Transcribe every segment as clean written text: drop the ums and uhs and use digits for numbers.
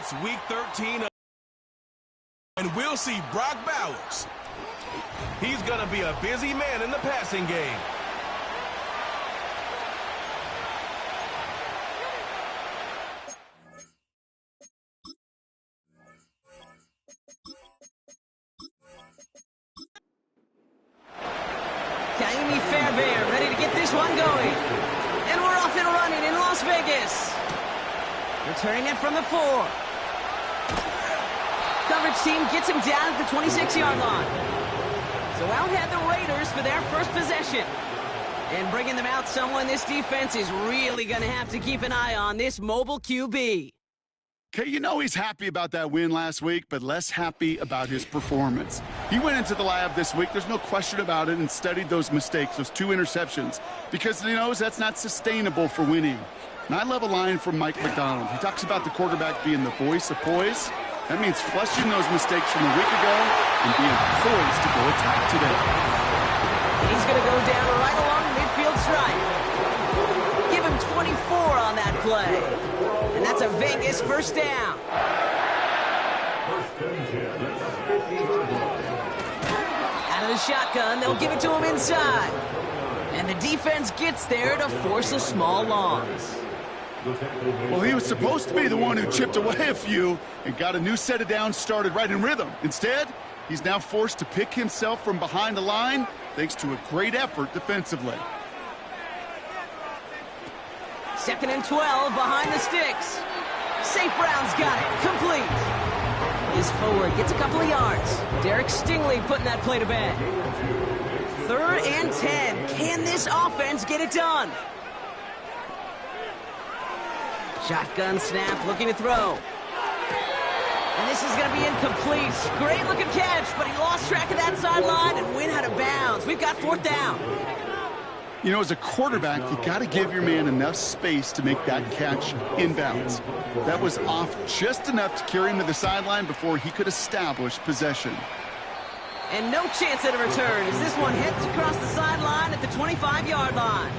It's week 13 and we'll see Brock Bowers. He's going to be a busy man in the passing game. Fairbairn ready to get this one going. And we're off and running in Las Vegas. Returning it from the 4. Coverage team gets him down at the 26-yard line. So out head the Raiders for their first possession. And bringing them out, someone this defense is really going to have to keep an eye on, this mobile QB. Okay, you know he's happy about that win last week, but less happy about his performance. He went into the lab this week, there's no question about it, and studied those mistakes, those 2 interceptions, because he knows that's not sustainable for winning. And I love a line from Mike McDonald. He talks about the quarterback being the voice of poise. That means flushing those mistakes from a week ago and being poised to go attack today. He's going to go down right along midfield stripe. Give him 24 on that play. And that's a Vegas first down. Out of the shotgun, they'll give it to him inside. And the defense gets there to force a small loss. Well, he was supposed to be the one who chipped away a few and got a new set of downs started right in rhythm. Instead, he's now forced to pick himself from behind the line thanks to a great effort defensively. 2nd and 12 behind the sticks. St. Brown's got it. Complete. His forward gets a couple of yards. Derek Stingley putting that play to bed. 3rd and 10. Can this offense get it done? Shotgun snap, looking to throw. And this is going to be incomplete. Great looking catch, but he lost track of that sideline and went out of bounds. We've got 4th down. You know, as a quarterback, you got to give your man enough space to make that catch inbounds. That was off just enough to carry him to the sideline before he could establish possession. And no chance at a return as this one heads across the sideline at the 25-yard line.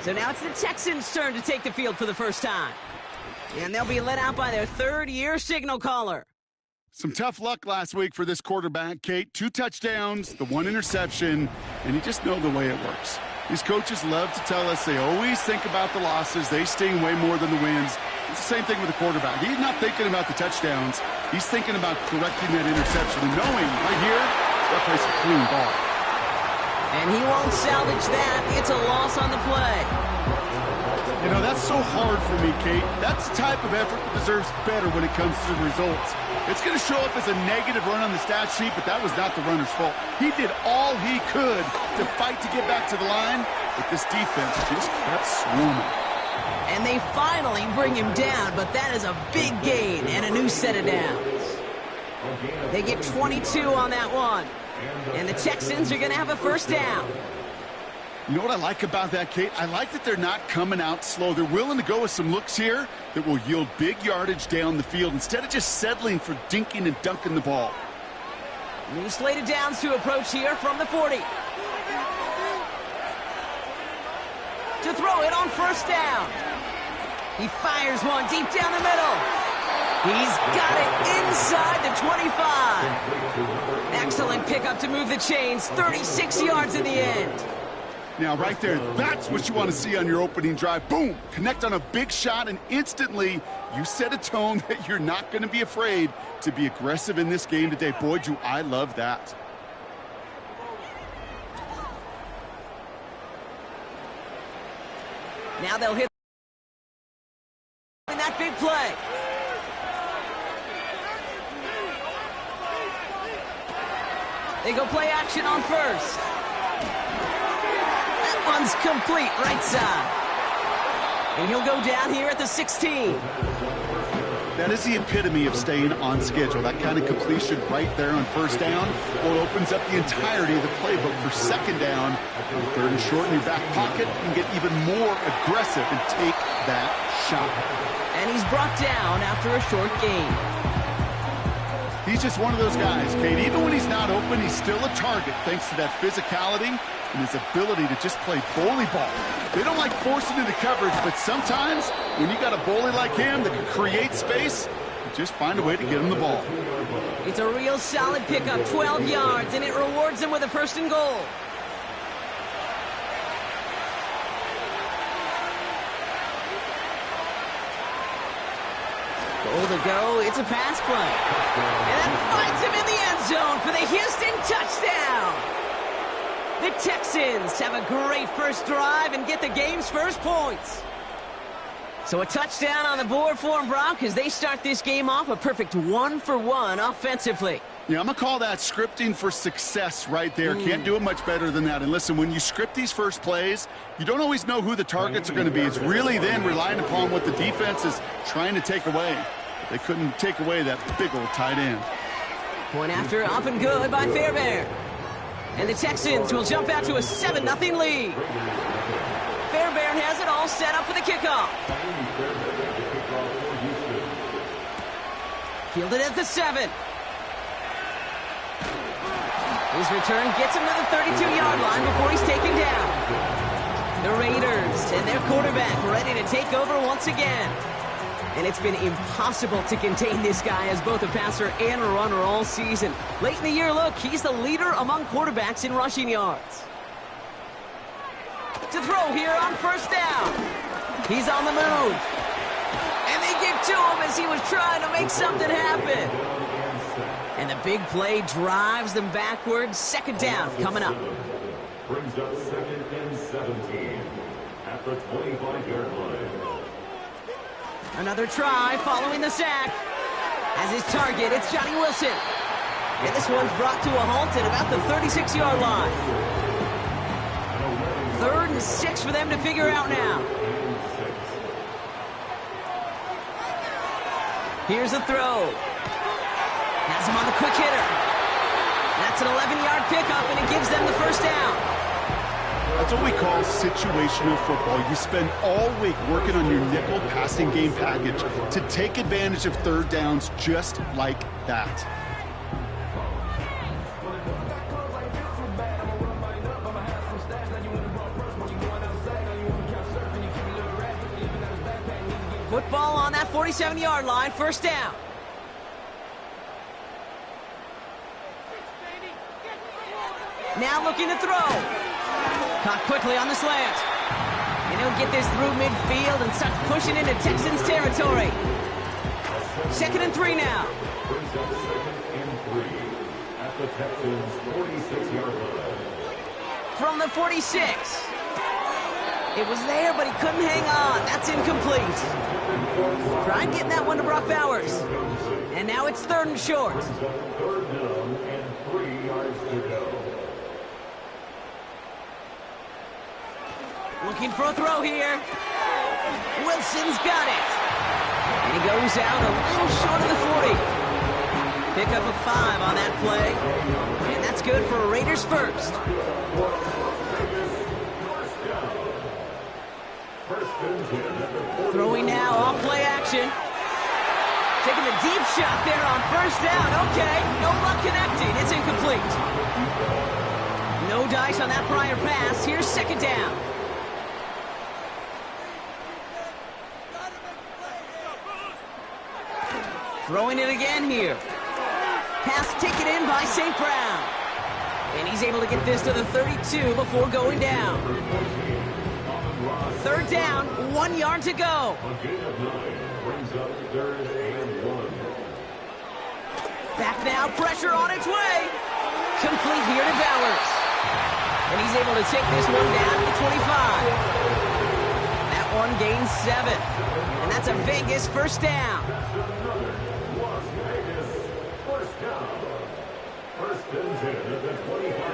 So now it's the Texans' turn to take the field for the first time. And they'll be let out by their 3rd-year signal caller. Some tough luck last week for this quarterback, Kate. 2 touchdowns, the 1 interception, and you just know the way it works. These coaches love to tell us they always think about the losses. They sting way more than the wins. It's the same thing with the quarterback. He's not thinking about the touchdowns. He's thinking about correcting that interception and knowing right here, he's got to play some clean ball. And he won't salvage that. It's a loss on the play. You know, that's so hard for me, Kate. That's the type of effort that deserves better when it comes to the results. It's going to show up as a negative run on the stat sheet, but that was not the runner's fault. He did all he could to fight to get back to the line, but this defense just kept swarming. And they finally bring him down, but that is a big gain and a new set of downs. They get 22 on that one, and the Texans are going to have a first down. You know what I like about that, Kate? I like that they're not coming out slow. They're willing to go with some looks here that will yield big yardage down the field instead of just settling for dinking and dunking the ball. New slate of downs to approach here from the 40. To throw it on first down. He fires one deep down the middle. He's got it inside the 25. Excellent pickup to move the chains. 36 yards in the end. Now, right there, that's what you want to see on your opening drive. Boom! Connect on a big shot, and instantly you set a tone that you're not going to be afraid to be aggressive in this game today. Boy, do I love that. Now they'll hit in that big play. They go play action on first. One's complete right side. And he'll go down here at the 16. That is the epitome of staying on schedule. That kind of completion right there on first down, or opens up the entirety of the playbook for second down. 3rd and short in your back pocket, and get even more aggressive and take that shot. And he's brought down after a short gain. He's just one of those guys, Kate. Even when he's not open, he's still a target thanks to that physicality and his ability to just play bully ball. They don't like forcing into coverage, but sometimes when you got a bully like him that can create space, Just find a way to get him the ball. It's a real solid pickup, 12 yards, and it rewards him with a 1st and goal. Goal to go, it's a pass play. And that finds him in the end zone for the Houston touchdown. The Texans have a great first drive and get the game's first points. So a touchdown on the board for them, Brock, as they start this game off a perfect 1-for-1 offensively. Yeah, I'm going to call that scripting for success right there. Can't do it much better than that. And listen, when you script these first plays, you don't always know who the targets are going to be. It's really then relying upon what the defense is trying to take away. They couldn't take away that big old tight end. Point after, up and good by Fairbairn. And the Texans will jump out to a 7-0 lead. Fairbairn has it all set up for the kickoff. Fielded at the 7. His return gets him to the 32-yard line before he's taken down. The Raiders and their quarterback ready to take over once again. And it's been impossible to contain this guy as both a passer and a runner all season. Late in the year, look, he's the leader among quarterbacks in rushing yards. To throw here on 1st down. He's on the move. And they get to him as he was trying to make something happen. And the big play drives them backwards. 2nd down coming up. Brings up 2nd and 17 at the 25-yard line. Another try following the sack. As his target, it's Johnny Wilson. And this one's brought to a halt at about the 36-yard line. 3rd and 6 for them to figure out now. Here's a throw. Has him on the quick hitter. That's an 11-yard pickup, and it gives them the 1st down. That's what we call situational football. You spend all week working on your nickel passing game package to take advantage of 3rd downs just like that. Football on that 47-yard line, 1st down. Now looking to throw. Caught quickly on the slant. And he'll get this through midfield and starts pushing into Texans territory. 2nd and 3 now. Brings up 2nd and 3 at the Texans' 46-yard line. From the 46. It was there, but he couldn't hang on. That's incomplete. Tried getting that one to Brock Bowers. And now it's 3rd and short. 3rd down and 3 yards to go. Looking for a throw here. Wilson's got it. And he goes out a little short of the 40. Pick up a 5 on that play. And that's good for Raiders 1st. Throwing now off play action. Taking a deep shot there on 1st down. Okay, no luck connecting. It's incomplete. No dice on that prior pass. Here's 2nd down. Throwing it again here. Pass taken in by St. Brown. And he's able to get this to the 32 before going down. 3rd down, 1 yard to go. A gain of 9 brings up 3rd and 1. Back now, pressure on its way. Complete here to Bowers. And he's able to take this one down to the 25. That one gains 7. And that's a Vegas 1st down.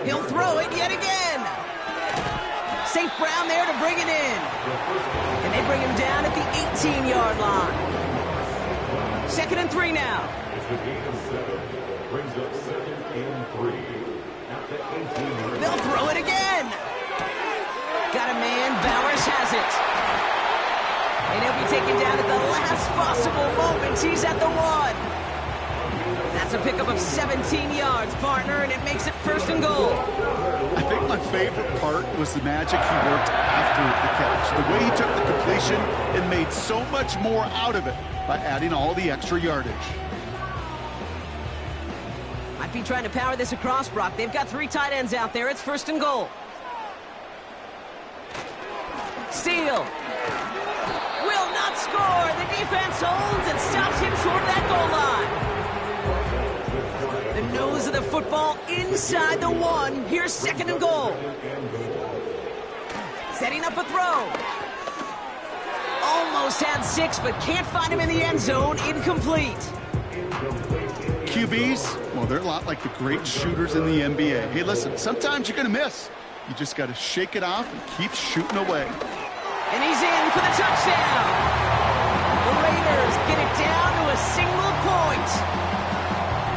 He'll throw it yet again. St. Brown there to bring it in. And they bring him down at the 18-yard line. 2nd and 3 now. It's a gain of 7. Brings up 2nd and 3 at the 18-yard line. They'll throw it again. Got a man. Bowers has it. And he'll be taken down at the last possible moment. He's at the 1. That's a pickup of 17 yards, partner, and it makes it 1st and goal. I think my favorite part was the magic he worked after the catch. The way he took the completion and made so much more out of it by adding all the extra yardage. Might be trying to power this across, Brock. They've got 3 tight ends out there. It's 1st and goal. Steal. Will not score. The defense holds and stops him short of that goal line. The nose of the football inside the 1. Here's 2nd and goal. Setting up a throw. Almost had 6, but can't find him in the end zone. Incomplete. QBs, well, they're a lot like the great shooters in the NBA. Hey, listen, sometimes you're going to miss. You just got to shake it off and keep shooting away. And he's in for the touchdown. The Raiders get it down to a single point.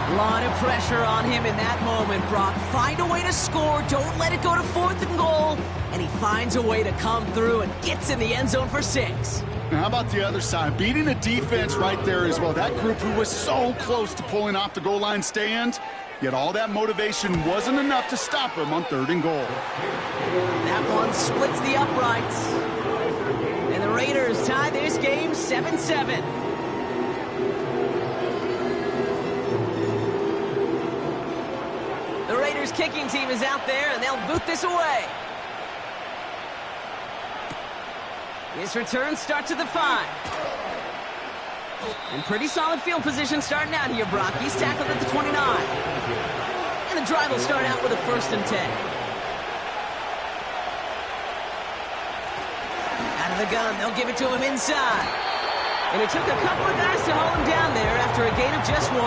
A lot of pressure on him in that moment, Brock. Find a way to score. Don't let it go to 4th and goal. And he finds a way to come through and gets in the end zone for 6. Now, how about the other side? Beating a defense right there as well. That group who was so close to pulling off the goal line stand, yet all that motivation wasn't enough to stop him on 3rd and goal. That one splits the uprights. And the Raiders tie this game 7-7. The Raiders kicking team is out there, and they'll boot this away. His return starts at the 5. And pretty solid field position starting out here, Brock. He's tackled at the 29. And the drive will start out with a 1st and 10. Out of the gun, they'll give it to him inside. And it took a couple of guys to hold him down there after a gain of just 1.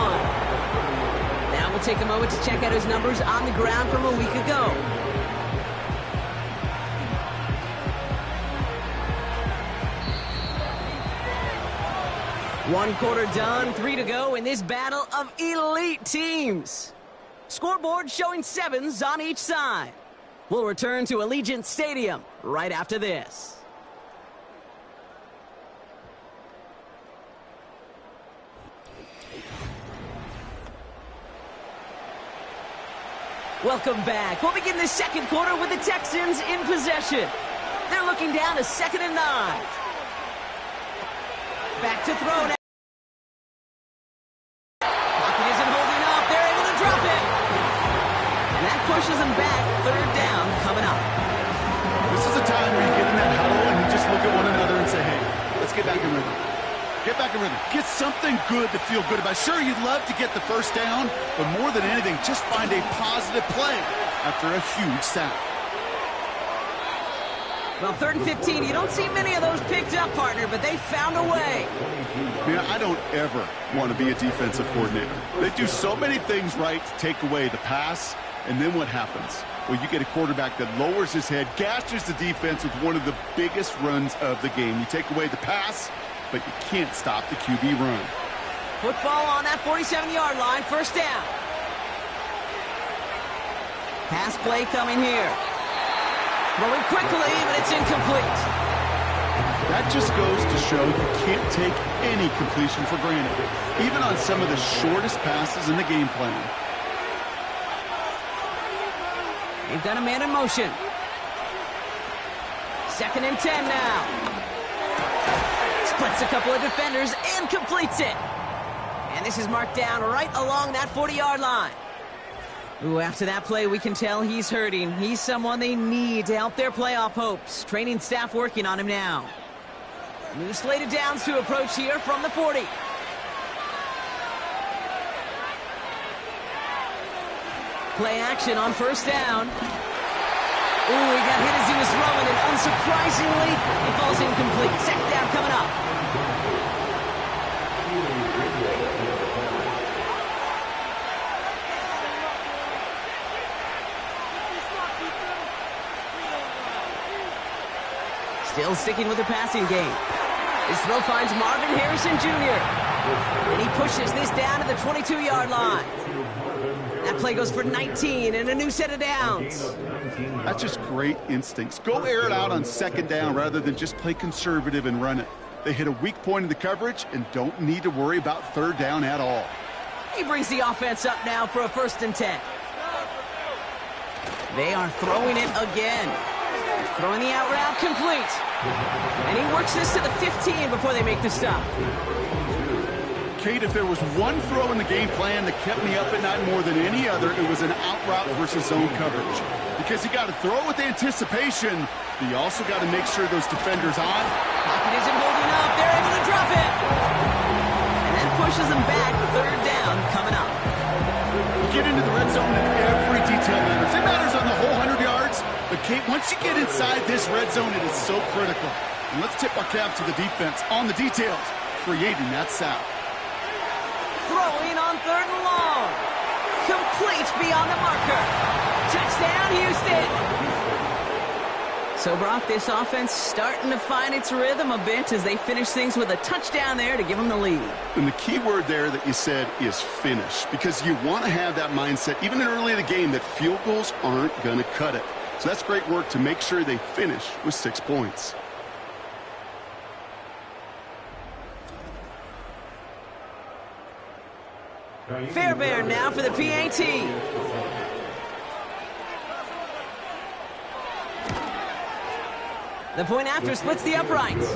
Now we'll take a moment to check out his numbers on the ground from a week ago. One quarter done, 3 to go in this battle of elite teams. Scoreboard showing 7s on each side. We'll return to Allegiant Stadium right after this. Welcome back. We'll begin the 2nd quarter with the Texans in possession. They're looking down to 2nd and 9. Back to throw now. Pocket isn't holding up. They're able to drop it. And that pushes them back. 3rd down coming up. This is a time where you get in that huddle and you just look at one another and say, hey, let's get back in rhythm. Get back in rhythm. Get something good to feel good about. Sure, you'd love to get the 1st down, but more than anything, just find a positive play after a huge sack. Well, 3rd and 15, you don't see many of those picked up, partner, but they found a way. Man, I don't ever want to be a defensive coordinator. They do so many things right to take away the pass, and then what happens? Well, you get a quarterback that lowers his head, gashes the defense with one of the biggest runs of the game. You take away the pass, but you can't stop the QB run. Football on that 47-yard line, 1st down. Pass play coming here. Throwing quickly, but it's incomplete. That just goes to show you can't take any completion for granted, even on some of the shortest passes in the game plan. They've got a man in motion. 2nd and 10 now. Splits a couple of defenders and completes it. And this is marked down right along that 40-yard line. Ooh, after that play, we can tell he's hurting. He's someone they need to help their playoff hopes. Training staff working on him now. New slated downs to approach here from the 40. Play action on 1st down. Ooh, he got hit as he was throwing, and unsurprisingly, he falls incomplete. 2nd down coming up. Still sticking with the passing game. His throw finds Marvin Harrison Jr. And he pushes this down to the 22-yard line. That play goes for 19 and a new set of downs. That's just great instincts. Go air it out on 2nd down rather than just play conservative and run it. They hit a weak point in the coverage and don't need to worry about 3rd down at all. He brings the offense up now for a 1st and 10. They are throwing it again. Throwing the out route complete. And he works this to the 15 before they make the stop. Kate, if there was one throw in the game plan that kept me up at night more than any other, it was an out route versus zone coverage. Because you got to throw with anticipation, but you also got to make sure those defenders on. Pocket isn't holding up. They're able to drop it. And that pushes them back. Third down coming up. You get into the red zone and every detail matters. It matters on the whole 100 yards. But Kate, once you get inside this red zone, it is so critical. And let's tip our cap to the defense on the details, creating that sack. Throwing on 3rd and long. Complete beyond the marker. Touchdown, Houston. So, Brock, this offense starting to find its rhythm a bit as they finish things with a touchdown there to give them the lead. And the key word there that you said is finish, because you want to have that mindset, even early in the game, that field goals aren't going to cut it. So that's great work to make sure they finish with 6 points. Fairbairn now for the PAT. The point after splits the uprights.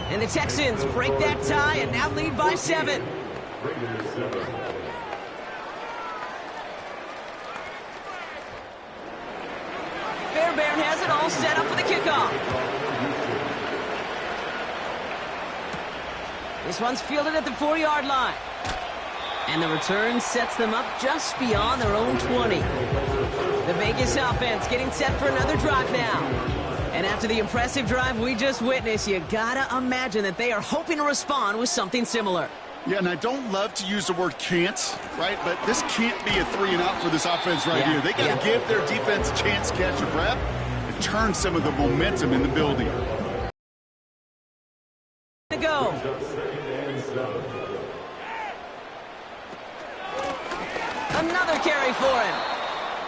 And the Texans break that tie and now lead by 7. Fairbairn has it all set up for the kickoff. This one's fielded at the 4-yard line. And the return sets them up just beyond their own 20. The Vegas offense getting set for another drive now. And after the impressive drive we just witnessed, you gotta imagine that they are hoping to respond with something similar. Yeah, and I don't love to use the word can't, right? But this can't be a 3-and-out for this offense right here. They got to give their defense a chance to catch a breath and turn some of the momentum in the building. To go. Another carry for him.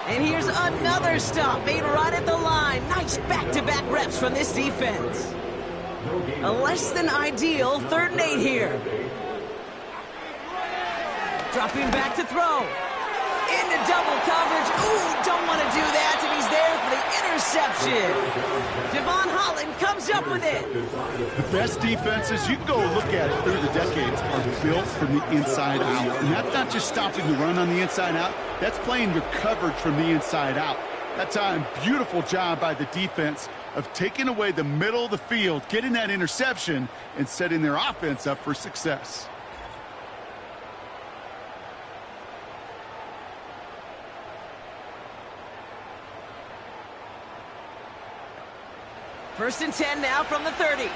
And here's another stop made right at the line. Nice back-to-back reps from this defense. A less than ideal 3rd and 8 here. Dropping back to throw. Into double coverage. Ooh, don't want to do that, and he's there for the interception. Devon Holland comes up with it. The best defenses, you can go look at it through the decades, are built from the inside out. And that's not just stopping the run on the inside out. That's playing your coverage from the inside out. That time, beautiful job by the defense of taking away the middle of the field, getting that interception, and setting their offense up for success. First and 10 now from the 30.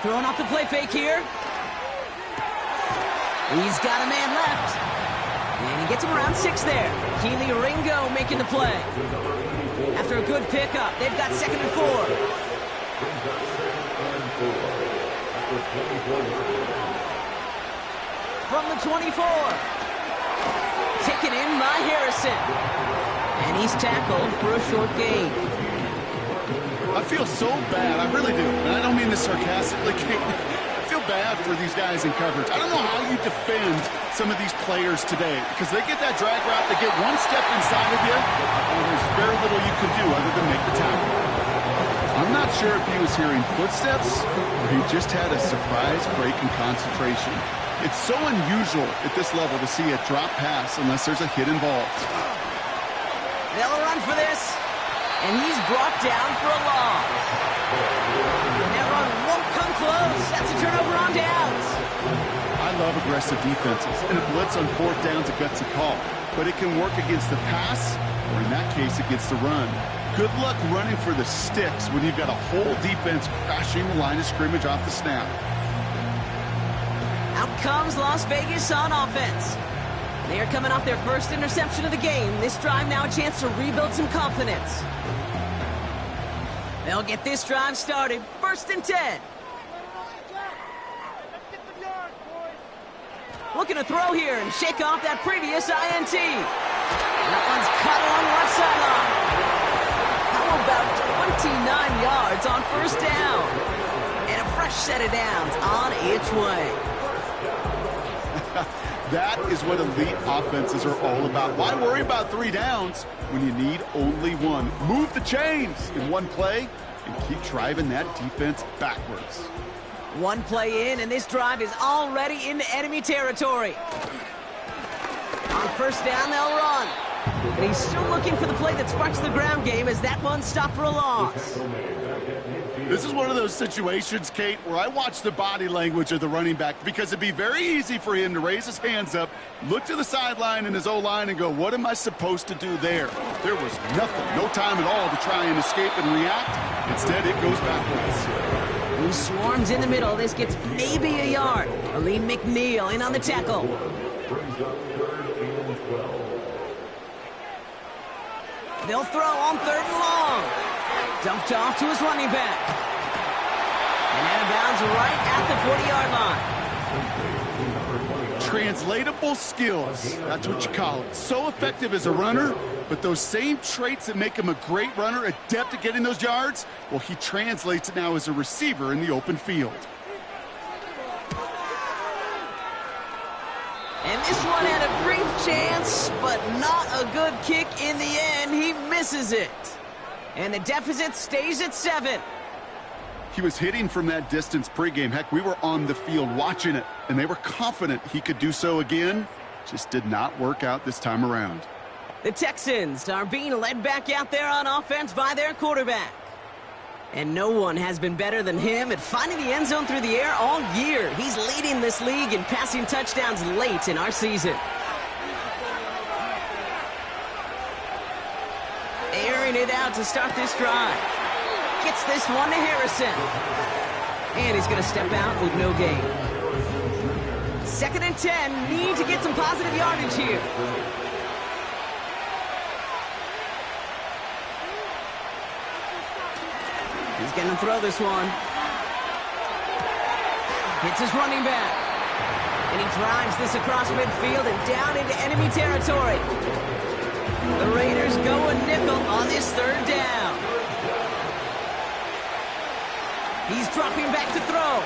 Throwing off the play fake here. He's got a man left. And he gets him around 6 there. Keely Ringo making the play. After a good pickup, they've got 2nd and 4. From the 24. Taken in by Harrison. And he's tackled for a short gain. I feel so bad. I really do. And I don't mean this sarcastically. I feel bad for these guys in coverage. I don't know how you defend some of these players today, because they get that drag route, they get one step inside of you, and there's very little you can do other than make the tackle. I'm not sure if he was hearing footsteps or he just had a surprise break in concentration. It's so unusual at this level to see a drop pass unless there's a hit involved. They'll run for this, and he's brought down for a loss. And that run won't come close. That's a turnover on downs. I love aggressive defenses, and a blitz on 4th down's a gutsy call. But it can work against the pass, or in that case, against the run. Good luck running for the sticks when you've got a whole defense crashing the line of scrimmage off the snap. Out comes Las Vegas on offense. They are coming off their first interception of the game. This drive now a chance to rebuild some confidence. They'll get this drive started. 1st and 10. Looking to throw here and shake off that previous INT. That one's cut along the left sideline. How about 29 yards on 1st down? And a fresh fresh set of downs on its way. That is what elite offenses are all about. Why worry about 3 downs when you need only one? Move the chains in one play and keep driving that defense backwards. One play in, and this drive is already into enemy territory. On first down, they'll run. And he's still looking for the play that sparks the ground game as that one stopped for a loss. This is one of those situations, Kate, where I watch the body language of the running back because it'd be very easy for him to raise his hands up, look to the sideline in his O-line and go, what am I supposed to do there? There was nothing, no time at all to try and escape and react. Instead, it goes backwards. He swarms in the middle. This gets maybe a yard. Ali McNeil in on the tackle. They'll throw on 3rd and long. Dumped off to his running back. And out of bounds right at the 40-yard line. Translatable skills, that's what you call it. So effective as a runner, but those same traits that make him a great runner, adept at getting those yards, well, he translates it now as a receiver in the open field. And this one had a brief chance, but not a good kick in the end. He misses it. And the deficit stays at 7. He was hitting from that distance pregame. Heck, we were on the field watching it, and they were confident he could do so again. Just did not work out this time around. The Texans are being led back out there on offense by their quarterback. And no one has been better than him at finding the end zone through the air all year. He's leading this league in passing touchdowns late in our season. Airing it out to start this drive. Gets this one to Harrison. And he's going to step out with no gain. 2nd and 10. Need to get some positive yardage here. He's going to throw this one. Hits his running back. And he drives this across midfield and down into enemy territory. The Raiders go a nickel on this 3rd down. He's dropping back to throw.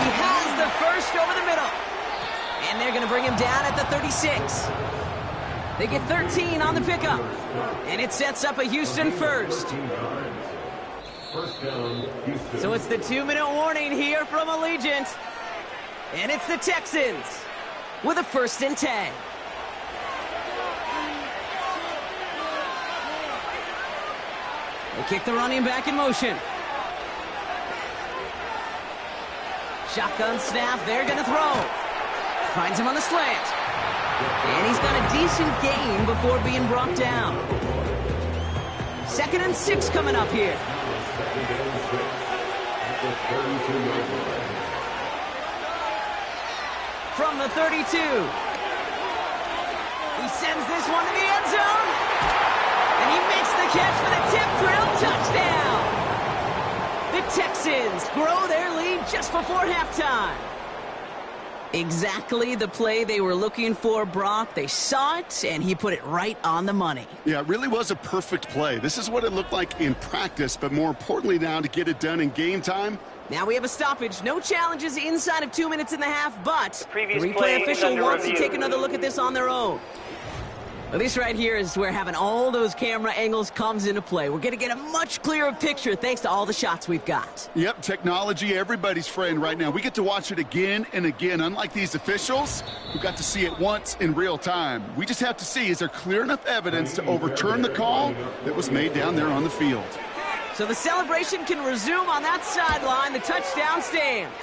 He has the first over the middle. And they're going to bring him down at the 36. They get 13 on the pickup. And it sets up a Houston first. So it's the 2-minute warning here from Allegiant. And it's the Texans with a 1st and 10. They kick the running back in motion. Shotgun snap. They're going to throw. Finds him on the slant. And he's got a decent gain before being brought down. 2nd and 6 coming up here. From the 32. He sends this one to the end zone. And he makes the catch for the tip drill touchdown. The Texans grow their lead just before halftime. Exactly the play they were looking for, Brock. They saw it, and he put it right on the money. Yeah, it really was a perfect play. This is what it looked like in practice, but more importantly now to get it done in game time. Now we have a stoppage. No challenges inside of 2 minutes and a half, but the replay play official wants review. to take another look at this on their own. Well, this right here is where having all those camera angles comes into play. We're going to get a much clearer picture thanks to all the shots we've got. Yep, technology, everybody's friend right now. We get to watch it again and again. Unlike these officials, who got to see it once in real time. We just have to see, is there clear enough evidence to overturn the call that was made down there on the field? So the celebration can resume on that sideline. The touchdown stands.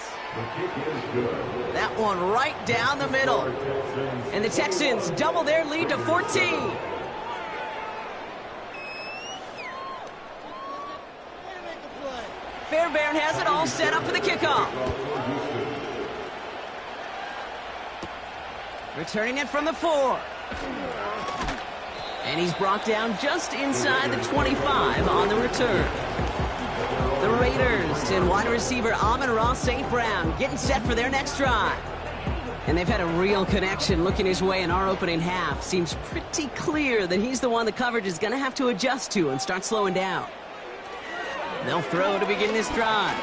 That one right down the middle. And the Texans double their lead to 14. Fairbairn has it all set up for the kickoff. Returning it from the 4. And he's brought down just inside the 25 on the return. The Raiders and wide receiver Amon-Ra St. Brown getting set for their next drive. And they've had a real connection looking his way in our opening half. Seems pretty clear that he's the one the coverage is going to have to adjust to and start slowing down. They'll throw to begin this drive.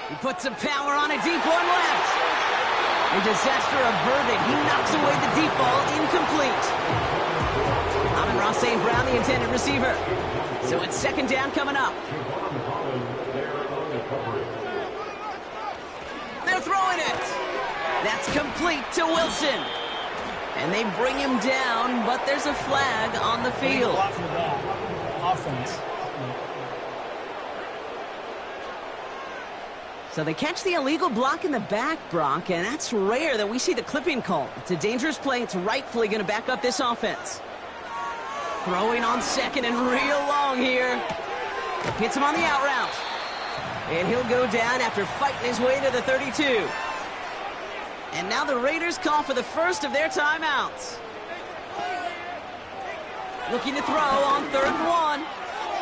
He puts some power on a deep one left. And disaster averted. He knocks away the deep ball, incomplete. Amon-Ra St. Brown, the intended receiver. So it's second down coming up. They're throwing it. That's complete to Wilson. And they bring him down, but there's a flag on the field. Offense. So they catch the illegal block in the back, Brock, and that's rare that we see the clipping call. It's a dangerous play. It's rightfully going to back up this offense. Throwing on second and real long here. Hits him on the out route. And he'll go down after fighting his way to the 32. And now the Raiders call for the first of their timeouts. Looking to throw on 3rd and 1.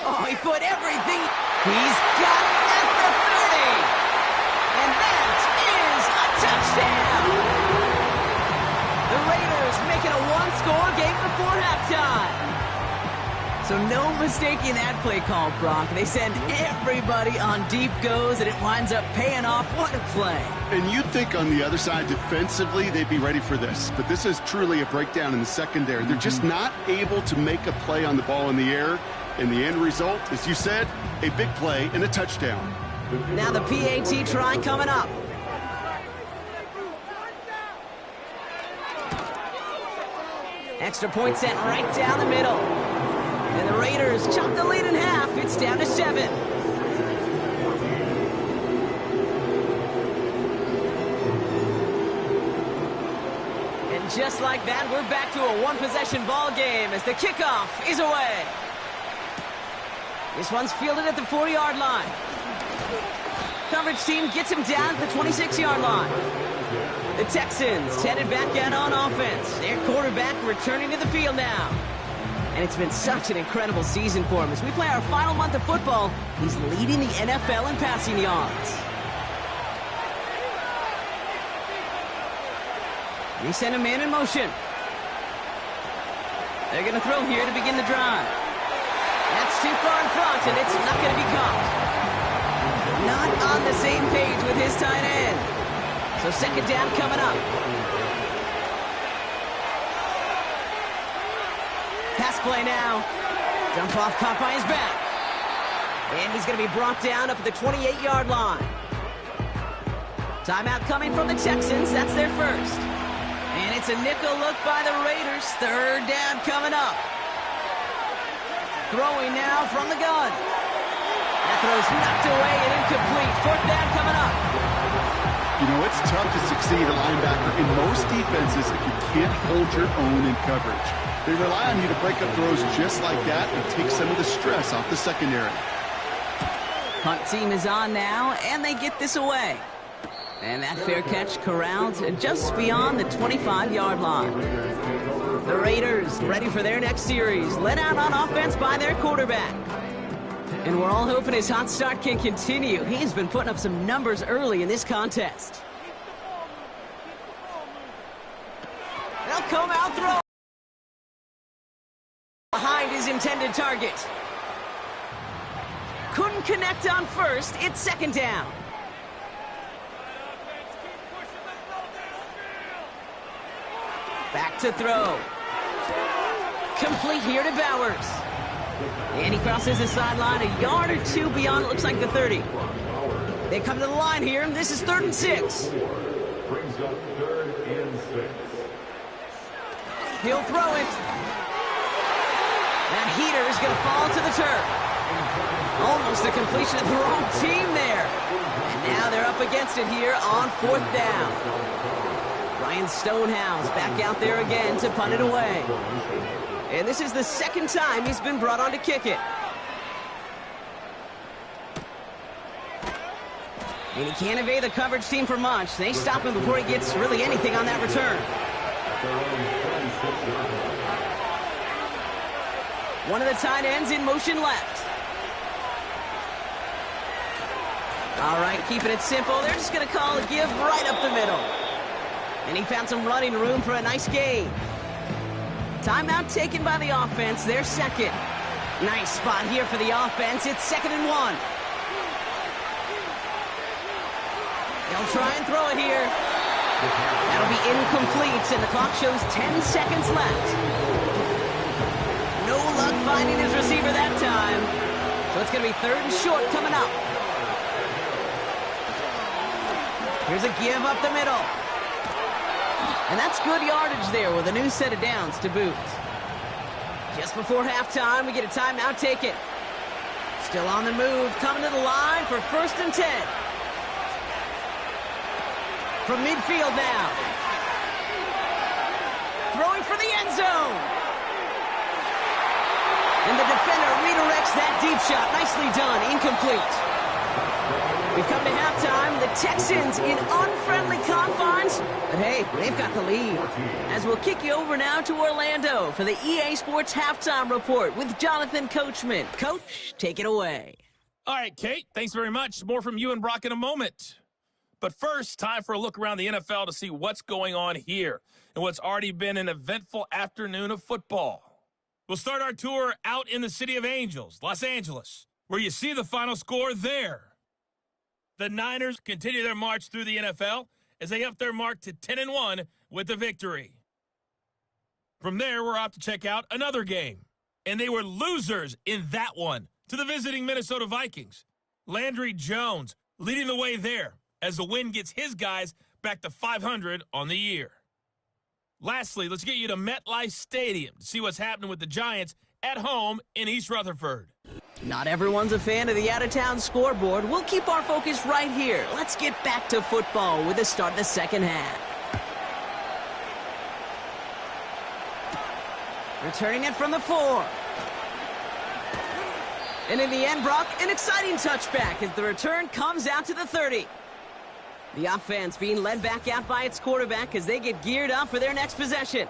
Oh, he put everything. He's got it at the 30. And that is a touchdown. The Raiders make it a one-score game before halftime. So no mistaking that play call, Brock. They send everybody on deep goes, and it winds up paying off. What a play. And you'd think on the other side, defensively, they'd be ready for this. But this is truly a breakdown in the secondary. They're just not able to make a play on the ball in the air. And the end result, as you said, a big play and a touchdown. Now the PAT try coming up. Extra point sent right down the middle. And the Raiders chop the lead in half. It's down to 7. And just like that, we're back to a one-possession ball game as the kickoff is away. This one's fielded at the 40-yard line. Coverage team gets him down at the 26-yard line. The Texans headed back out on offense. Their quarterback returning to the field now. And it's been such an incredible season for him. As we play our final month of football, he's leading the NFL in passing yards. They send a man in motion. They're going to throw here to begin the drive. That's too far in front, and it's not going to be caught. Not on the same page with his tight end. So second down coming up. Pass play now. Dump off caught by his back. And he's going to be brought down up at the 28-yard line. Timeout coming from the Texans. That's their first. And it's a nickel look by the Raiders. Third down coming up. Throwing now from the gun. That throw's knocked away and incomplete. Fourth down coming up. You know, it's tough to succeed a linebacker in most defenses if you can't hold your own in coverage. They rely on you to break up throws just like that and take some of the stress off the secondary. Punt team is on now, and they get this away. And that fair catch corralled just beyond the 25-yard line. The Raiders ready for their next series, led out on offense by their quarterback. And we're all hoping his hot start can continue. He's been putting up some numbers early in this contest. They'll come out throw. Behind his intended target. Couldn't connect on first. It's second down. Back to throw. Complete here to Bowers. And he crosses the sideline a yard or two beyond, it looks like the 30. They come to the line here, and this is 3rd and 6. Brings up 3rd and 6. He'll throw it. That heater is going to fall to the turf. Almost a completion of the wrong team there. And now they're up against it here on 4th down. Ryan Stonehouse back out there again to punt it away. And this is the second time he's been brought on to kick it. And he can't evade the coverage team for much. They stop him before he gets really anything on that return. One of the tight ends in motion left. All right, keeping it simple. They're just going to call a give right up the middle. And he found some running room for a nice gain. Timeout taken by the offense. Their second. Nice spot here for the offense. It's 2nd and 1. They'll try and throw it here. That'll be incomplete, and the clock shows 10 seconds left. No luck finding his receiver that time. So it's going to be 3rd and short coming up. Here's a give up the middle. And that's good yardage there with a new set of downs to boot. Just before halftime, we get a timeout taken. Still on the move, coming to the line for 1st and 10. From midfield now. Throwing for the end zone. And the defender redirects that deep shot. Nicely done. Incomplete. We've come to halftime. The Texans in unfriendly confines. But hey, they've got the lead. As we'll kick you over now to Orlando for the EA Sports Halftime Report with Jonathan Coachman. Coach, take it away. All right, Kate, thanks very much. More from you and Brock in a moment. But first, time for a look around the NFL to see what's going on here and what's already been an eventful afternoon of football. We'll start our tour out in the City of Angels, Los Angeles, where you see the final score there. The Niners continue their march through the NFL as they up their mark to 10-1 with the victory. From there, we're off to check out another game. And they were losers in that one to the visiting Minnesota Vikings. Landry Jones leading the way there as the win gets his guys back to 500 on the year. Lastly, let's get you to MetLife Stadium to see what's happening with the Giants at home in East Rutherford. Not everyone's a fan of the out-of-town scoreboard. We'll keep our focus right here. Let's get back to football with the start of the second half. Returning it from the 4. And in the end, Brock, an exciting touchback as the return comes out to the 30. The offense being led back out by its quarterback as they get geared up for their next possession.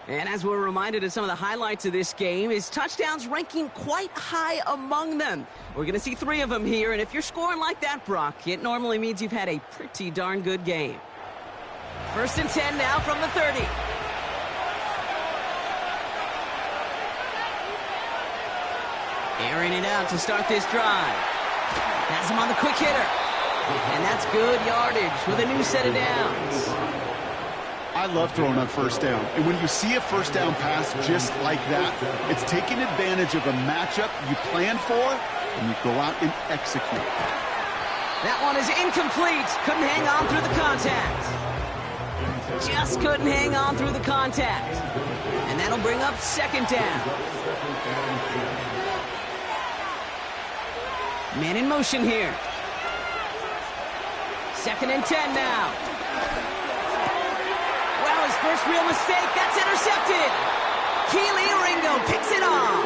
And as we're reminded of some of the highlights of this game, is touchdowns ranking quite high among them. We're going to see 3 of them here, and if you're scoring like that, Brock, it normally means you've had a pretty darn good game. 1st and 10 now from the 30. Airing it out to start this drive. Has him on the quick hitter. And that's good yardage with a new set of downs. I love throwing on 1st down. And when you see a 1st down pass just like that, it's taking advantage of a matchup you planned for, and you go out and execute. That one is incomplete. Couldn't hang on through the contact. Just couldn't hang on through the contact. And that'll bring up 2nd down. Man in motion here. 2nd and 10 now. Wow, his first real mistake. That's intercepted. Keely Ringo picks it off.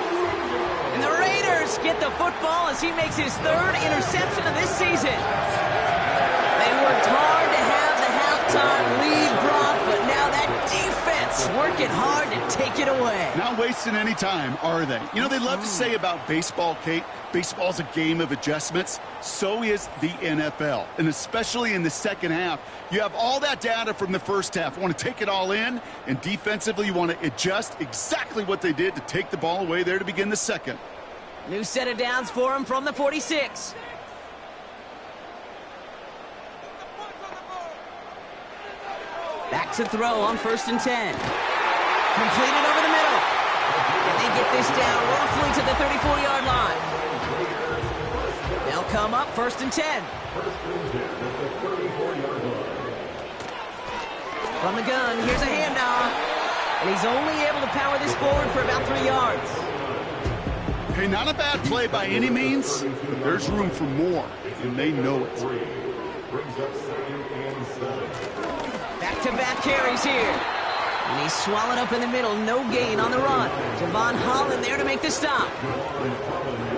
And the Raiders get the football as he makes his 3rd interception of this season. They worked hard to have the halftime lead, Brock, but now that defense working hard to take it away. Not wasting any time, are they? You know, they love to say about baseball, Kate, baseball's a game of adjustments. So is the NFL. And especially in the second half, you have all that data from the first half. You want to take it all in, and defensively you want to adjust exactly what they did to take the ball away there to begin the second. New set of downs for him from the 46. Back to throw on 1st and 10. Completed over the middle. And they get this down roughly to the 34-yard line. They'll come up 1st and 10. From the gun, here's a handoff. And he's only able to power this forward for about 3 yards. Hey, not a bad play by any means, but there's room for more, and they know it. Back-to-back carries here. And he's swallowed up in the middle. No gain on the run. Javon Holland there to make the stop.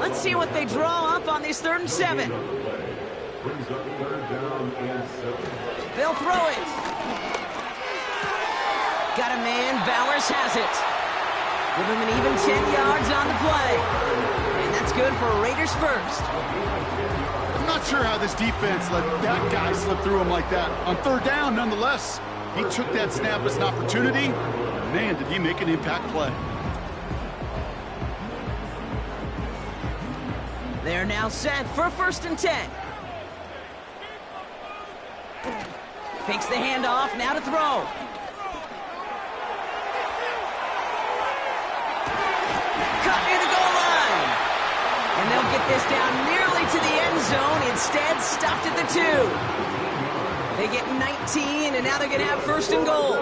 Let's see what they draw up on this 3rd and 7. They'll throw it. Got a man. Bowers has it. Give him an even 10 yards on the play. And that's good for Raiders first. I'm not sure how this defense let that guy slip through him like that. On 3rd down, nonetheless, he took that snap as an opportunity. Man, did he make an impact play. They're now set for 1st and 10. Fakes the handoff, now to throw. Cut near the goal line. And they'll get this down nearly to the end zone. Instead, stopped at the 2. They get 19, and now they're going to have first and goal.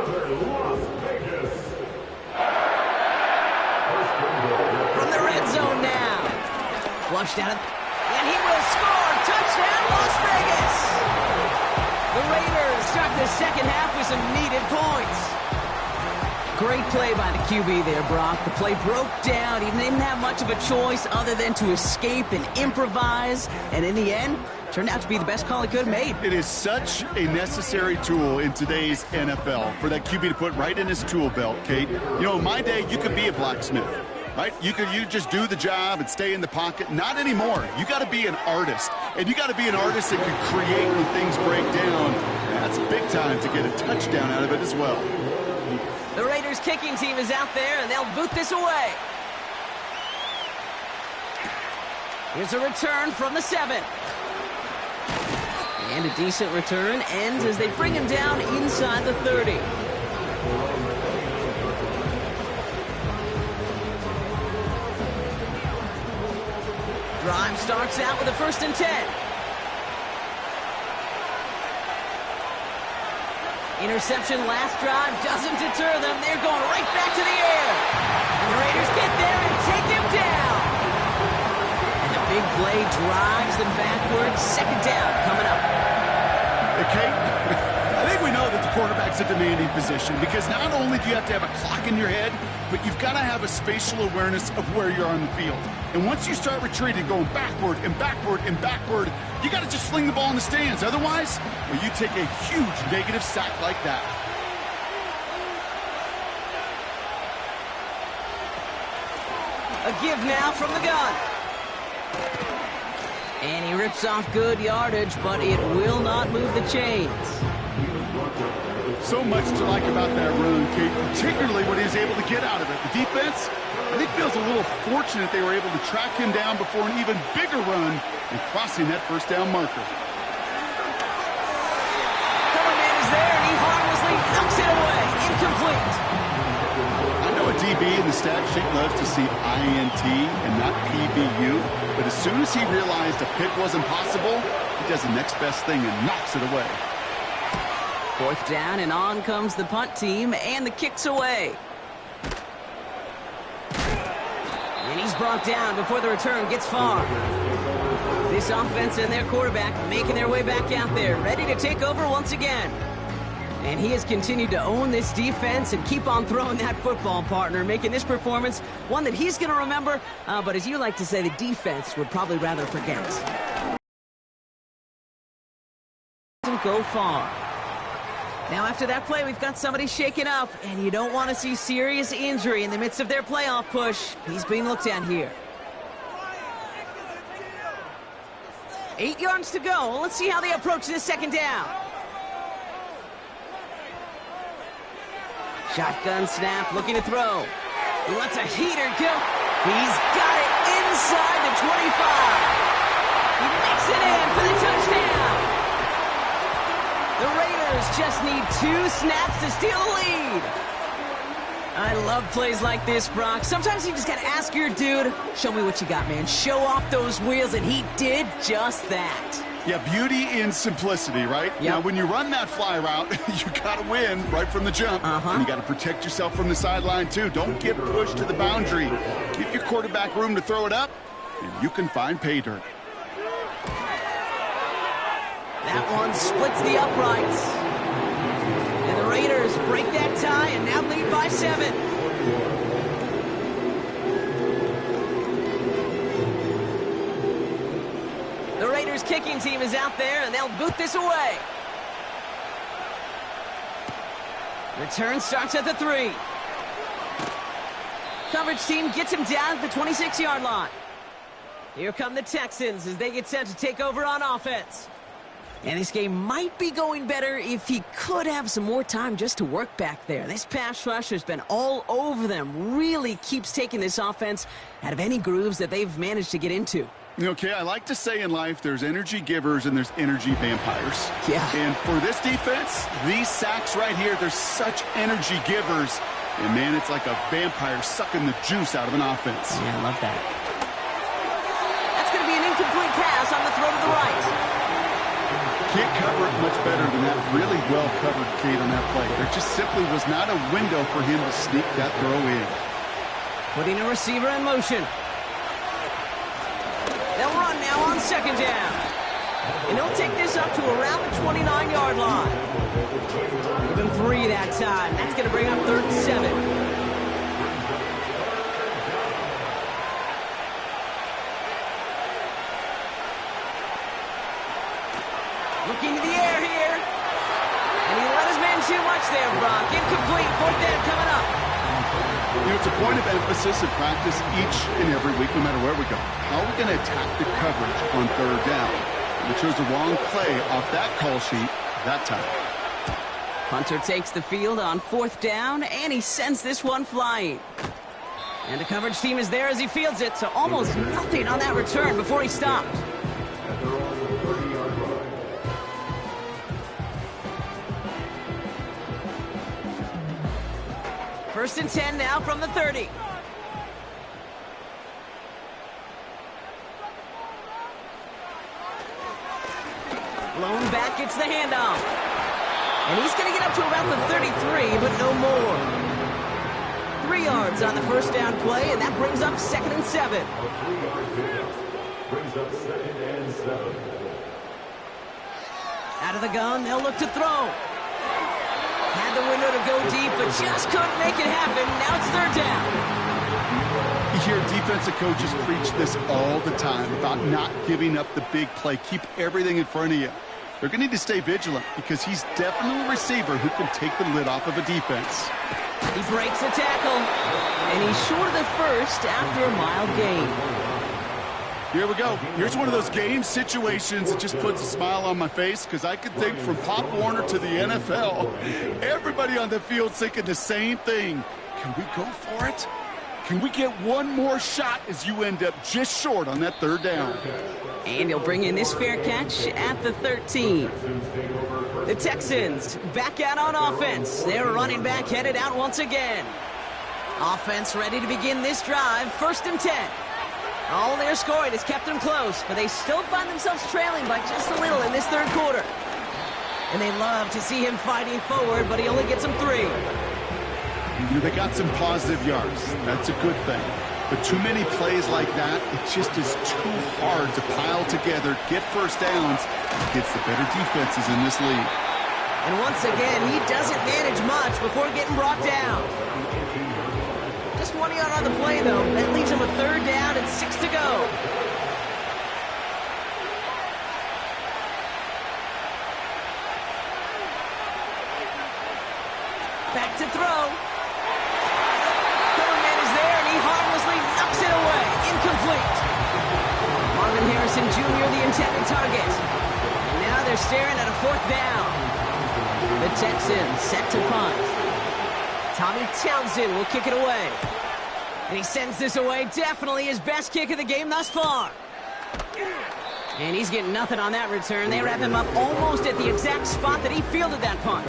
From the red zone now. Flushed out, and he will score. Touchdown, Las Vegas. The Raiders start the second half with some needed points. Great play by the QB there, Brock. The play broke down. He didn't have much of a choice other than to escape and improvise. And in the end, turned out to be the best call he could have made. It is such a necessary tool in today's NFL for that QB to put right in his tool belt, Kate. You know, in my day, you could be a blacksmith, right? You just do the job and stay in the pocket. Not anymore. You got to be an artist. And you got to be an artist that can create when things break down. That's big time to get a touchdown out of it as well. The Raiders kicking team is out there, and they'll boot this away. Here's a return from the 7. And a decent return ends as they bring him down inside the 30. Drive starts out with a 1st and 10. Interception last drive doesn't deter them. They're going right back to the air. And the Raiders get there and take him down. And the big play drives them backwards. Second down coming up. Okay, I think we know that the quarterback's a demanding position because not only do you have to have a clock in your head, but you've got to have a spatial awareness of where you're on the field. And once you start retreating, going backward and backward and backward, you got to just fling the ball in the stands. Otherwise, well, you take a huge negative sack like that. A give now from the gun. And he rips off good yardage, but it will not move the chains. So much to like about that run, Kate, particularly what he was able to get out of it. The defense, I think, feels a little fortunate they were able to track him down before an even bigger run and crossing that first down marker. Cover man is there, and he harmlessly knocks it away. Incomplete. I know a DB in the stat sheet loves to see INT and not PBU, but as soon as he realized a pick wasn't possible, he does the next best thing and knocks it away. 4th down, and on comes the punt team, and the kick's away. And he's brought down before the return gets far. This offense and their quarterback making their way back out there, ready to take over once again. And he has continued to own this defense and keep on throwing that football, partner, making this performance one that he's going to remember, but as you like to say, the defense would probably rather forget. Doesn't go far. Now, after that play, we've got somebody shaken up, and you don't want to see serious injury in the midst of their playoff push. He's being looked at here. 8 yards to go. Let's see how they approach this second down. Shotgun snap, looking to throw. He lets a heater go. He's got it inside the 25. He makes it in for the touchdown. The Raiders just need 2 snaps to steal the lead. I love plays like this, Brock. Sometimes you just got to ask your dude, show me what you got, man. Show off those wheels, and he did just that. Yeah, beauty in simplicity, right? Yep. Now, when you run that fly route, you got to win right from the jump. And you got to protect yourself from the sideline, too. Don't get pushed to the boundary. Give your quarterback room to throw it up, and you can find pay dirt. That one splits the uprights. And the Raiders break that tie and now lead by 7. The Raiders kicking team is out there, and they'll boot this away. Return starts at the 3. Coverage team gets him down at the 26-yard line. Here come the Texans as they get set to take over on offense. And this game might be going better if he could have some more time just to work back there. This pass rush has been all over them. Really keeps taking this offense out of any grooves that they've managed to get into. Okay, I like to say in life there's energy givers and there's energy vampires. Yeah. And for this defense, these sacks right here, they're such energy givers. And, man, it's like a vampire sucking the juice out of an offense. Yeah, I love that. That's going to be an incomplete pass on the throw to the right. Can't cover it much better than that really well-covered Kate on that play. There just simply was not a window for him to sneak that throw in. Putting a receiver in motion. They'll run now on second down. And he'll take this up to around the 29-yard line. Give him 3 that time. That's going to bring up 3rd and 7. Looking to the air here. And he let his man too much there, Brock. Incomplete. 4th down coming up. You know, it's a point of emphasis in practice each and every week, no matter where we go. How are we going to attack the coverage on 3rd down? And we chose the wrong play off that call sheet that time. Hunter takes the field on 4th down, and he sends this one flying. And the coverage team is there as he fields it, so almost nothing on that return before he stopped. And they're on the 30-yard line. First and 10 now from the 30. Lone back gets the handoff. And he's going to get up to about the 33, but no more. 3 yards on the first down play, and that brings up 2nd and 7. A 3-yard pickup brings up 2nd and 7. Out of the gun, they'll look to throw. Had the window to go deep, but just couldn't make it happen. Now it's 3rd down. You hear defensive coaches preach this all the time about not giving up the big play. Keep everything in front of you. They're going to need to stay vigilant because he's definitely a receiver who can take the lid off of a defense. He breaks the tackle, and he's short of the first after a mild gain. Here we go. Here's one of those game situations that just puts a smile on my face because I can think from Pop Warner to the NFL, everybody on the field thinking the same thing. Can we go for it? Can we get one more shot as you end up just short on that 3rd down? And he'll bring in this fair catch at the 13. The Texans back out on offense. Their running back headed out once again. Offense ready to begin this drive. 1st and 10. All their scoring has kept them close, but they still find themselves trailing by just a little in this 3rd quarter. And they love to see him fighting forward, but he only gets them 3. They got some positive yards. That's a good thing. But too many plays like that, it just is too hard to pile together, get first downs, against the better defenses in this league. And once again, he doesn't manage much before getting brought down. Just 1 yard on the play, though. That leaves him a 3rd down and 6 to go. Back to throw. Cover man is there, and he harmlessly knocks it away. Incomplete. Marvin Harrison Jr., the intended target. And now they're staring at a 4th down. The Texans set to punt. Tommy Townsend will kick it away. And he sends this away. Definitely his best kick of the game thus far. And he's getting nothing on that return. They wrap him up almost at the exact spot that he fielded that punt.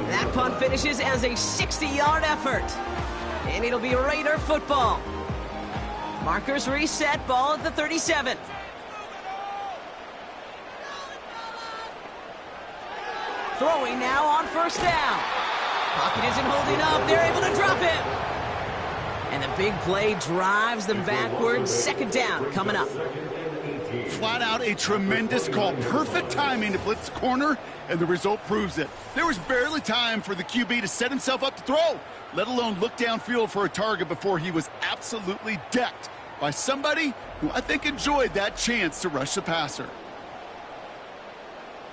That punt finishes as a 60-yard effort. And it'll be Raider football. Markers reset, ball at the 37. Throwing now on 1st down. Pocket isn't holding up. They're able to drop him. And the big play drives them backwards. 2nd down coming up. Flat out a tremendous call. Perfect timing to blitz the corner, and the result proves it. There was barely time for the QB to set himself up to throw, let alone look downfield for a target before he was absolutely decked by somebody who I think enjoyed that chance to rush the passer.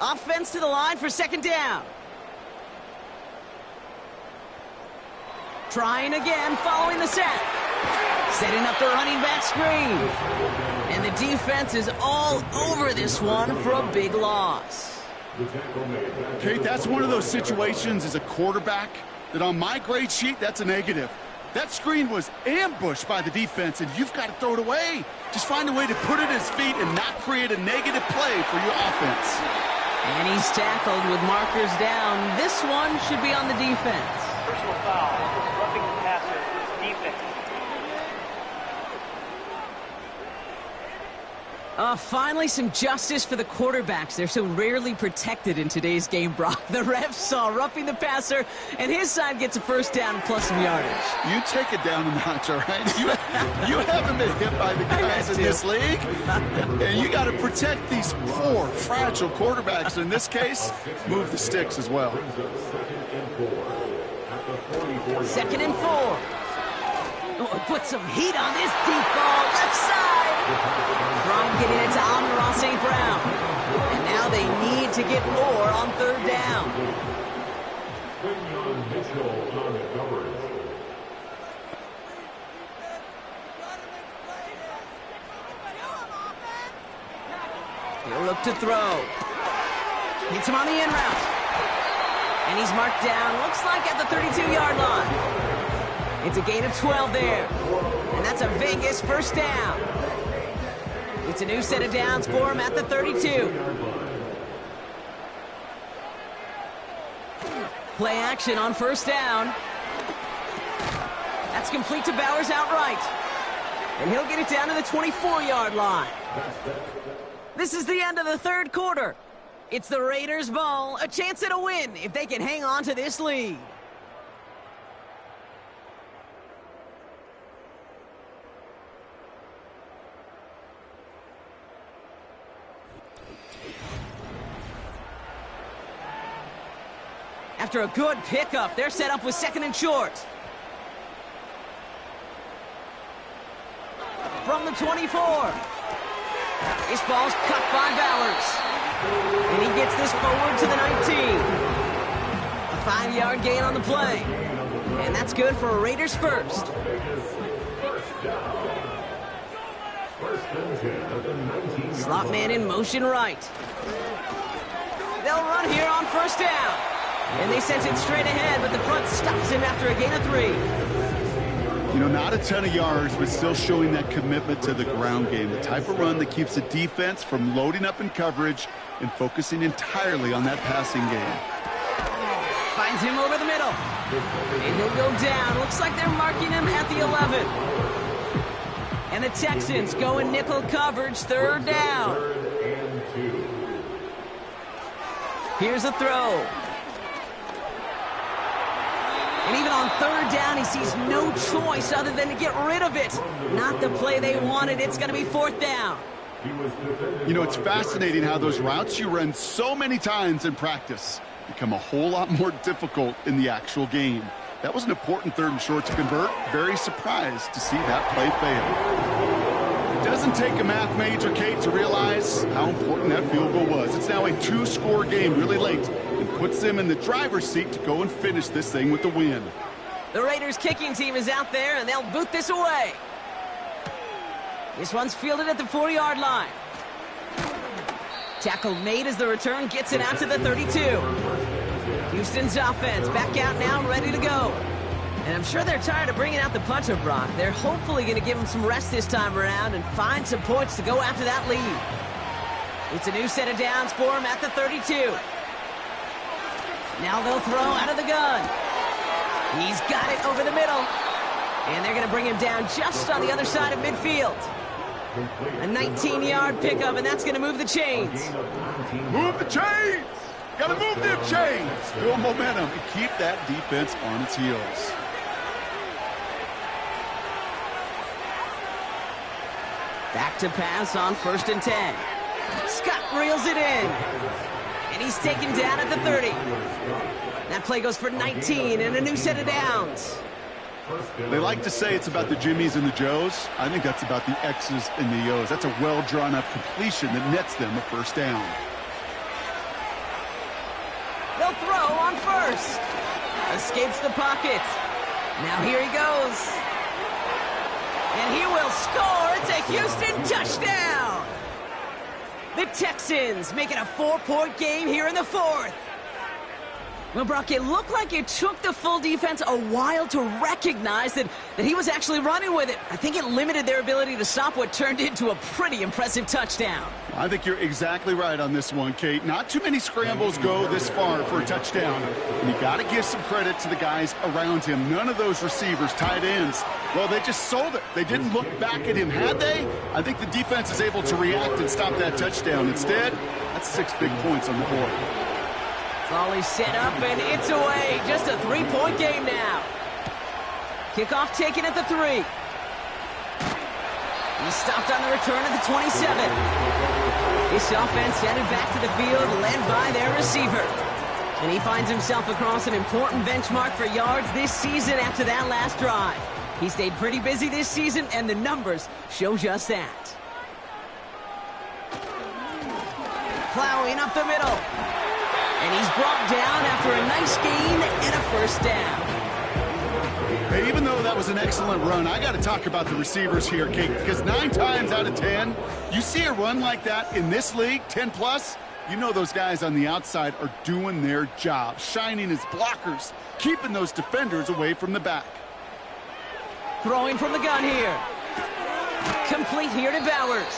Offense to the line for 2nd down. Trying again following the sack. Setting up the running back screen. And the defense is all over this one for a big loss. Okay, that's one of those situations as a quarterback that on my grade sheet, that's a negative. That screen was ambushed by the defense, and you've got to throw it away. Just find a way to put it at his feet and not create a negative play for your offense. And he's tackled with markers down. This one should be on the defense. Personal foul, roughing the passer, defense. Finally, some justice for the quarterbacks. They're so rarely protected in today's game, Brock. The refs saw roughing the passer, and his side gets a first down plus some yardage. You take it down a notch, all right? You haven't been hit by the guys in this league. And you got to protect these poor, fragile quarterbacks. In this case, move the sticks as well. Second and 4. Oh, put some heat on this deep ball, left side. From getting it to Amon-Ra St. Brown. And now they need to get more on third down. He'll look to throw. Hits him on the in route. And he's marked down, looks like at the 32-yard line. It's a gain of 12 there. And that's a Vegas first down. It's a new set of downs for him at the 32. Play action on first down. That's complete to Bowers outright. And he'll get it down to the 24-yard line. This is the end of the third quarter. It's the Raiders' ball, a chance at a win if they can hang on to this lead. After a good pickup, they're set up with second and short. From the 24. This ball's cut by Bowers. And he gets this forward to the 19. A 5-yard gain on the play. And that's good for a Raiders first. Slot man in motion right. They'll run here on first down. And they sent it straight ahead, but the front stops him after a gain of 3. You know, not a ton of yards, but still showing that commitment to the ground game. The type of run that keeps the defense from loading up in coverage and focusing entirely on that passing game. Finds him over the middle. And he'll go down. Looks like they're marking him at the 11. And the Texans go in nickel coverage, third down. Here's a throw. And even on third down, he sees no choice other than to get rid of it. Not the play they wanted. It's going to be fourth down. You know, it's fascinating how those routes you run so many times in practice become a whole lot more difficult in the actual game. That was an important third and short to convert. Very surprised to see that play fail. It doesn't take a math major, Kate, to realize how important that field goal was. It's now a 2-score game really late. Puts them in the driver's seat to go and finish this thing with the win. The Raiders kicking team is out there, and they'll boot this away. This one's fielded at the 4-yard line. Tackle made as the return gets it out to the 32. Houston's offense back out now, ready to go. And I'm sure they're tired of bringing out the punter, Brock. They're hopefully going to give him some rest this time around and find some points to go after that lead. It's a new set of downs for him at the 32. Now they'll throw out of the gun. He's got it over the middle. And they're going to bring him down just on the other side of midfield. A 19-yard pickup, and that's going to move the chains. Move the chains! Got to move them chains! Build momentum and keep that defense on its heels. Back to pass on first and 10. Scott reels it in. And he's taken down at the 30. That play goes for 19 and a new set of downs. They like to say it's about the Jimmies and the Joes. I think that's about the X's and the O's. That's a well-drawn-up completion that nets them a first down. They'll throw on first. Escapes the pocket. Now here he goes. And he will score. It's a Houston touchdown. The Texans make it a 4-point game here in the fourth. Well, Brock, it looked like it took the full defense a while to recognize that he was actually running with it. I think it limited their ability to stop what turned into a pretty impressive touchdown. I think you're exactly right on this one, Kate. Not too many scrambles go this far for a touchdown. And you got to give some credit to the guys around him. None of those receivers, tight ends, well, they just sold it. They didn't look back at him. Had they? I think the defense is able to react and stop that touchdown. Instead, that's 6 big points on the board. Volley set up, and it's away. Just a 3-point game now. Kickoff taken at the 3. He stopped on the return at the 27. This offense headed back to the field, led by their receiver. And he finds himself across an important benchmark for yards this season after that last drive. He stayed pretty busy this season, and the numbers show just that. Plowing up the middle. And he's brought down after a nice gain and a first down. Hey, even though that was an excellent run, I got to talk about the receivers here, Kate, because 9 times out of 10, you see a run like that in this league, 10+, you know those guys on the outside are doing their job, shining as blockers, keeping those defenders away from the back. Throwing from the gun here. Complete here to Bowers.